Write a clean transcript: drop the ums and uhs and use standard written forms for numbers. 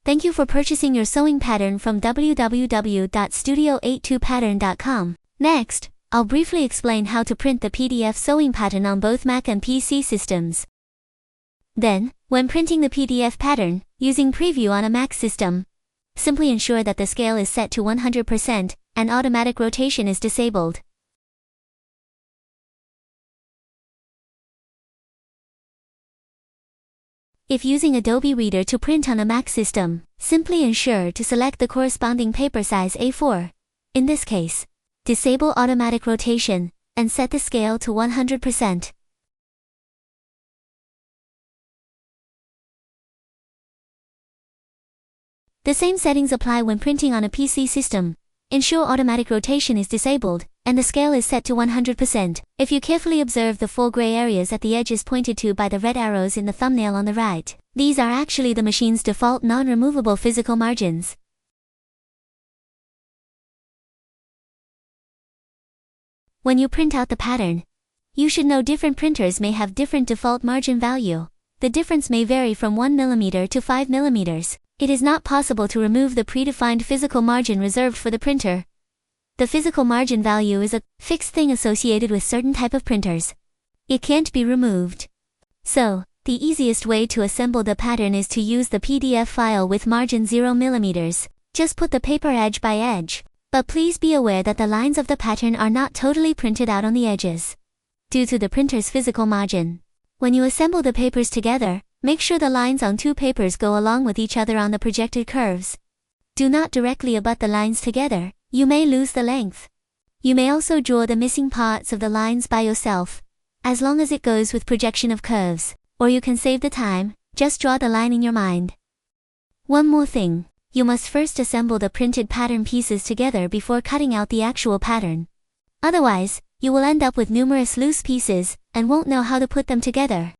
Thank you for purchasing your sewing pattern from www.studio82pattern.com. Next, I'll briefly explain how to print the PDF sewing pattern on both Mac and PC systems. Then, when printing the PDF pattern, using Preview on a Mac system, simply ensure that the scale is set to 100% and automatic rotation is disabled. If using Adobe Reader to print on a Mac system, simply ensure to select the corresponding paper size A4. In this case, disable automatic rotation and set the scale to 100%. The same settings apply when printing on a PC system. Ensure automatic rotation is disabled, and the scale is set to 100%. If you carefully observe the 4 gray areas at the edges pointed to by the red arrows in the thumbnail on the right, these are actually the machine's default non-removable physical margins. When you print out the pattern, you should know different printers may have different default margin value. The difference may vary from 1 mm to 5 mm. It is not possible to remove the predefined physical margin reserved for the printer. The physical margin value is a fixed thing associated with certain type of printers. It can't be removed. So, the easiest way to assemble the pattern is to use the PDF file with margin 0 mm. Just put the paper edge by edge. But please be aware that the lines of the pattern are not totally printed out on the edges, due to the printer's physical margin. When you assemble the papers together, make sure the lines on 2 papers go along with each other on the projected curves. Do not directly abut the lines together, you may lose the length. You may also draw the missing parts of the lines by yourself, as long as it goes with projection of curves, or you can save the time, just draw the line in your mind. One more thing, you must first assemble the printed pattern pieces together before cutting out the actual pattern. Otherwise, you will end up with numerous loose pieces, and won't know how to put them together.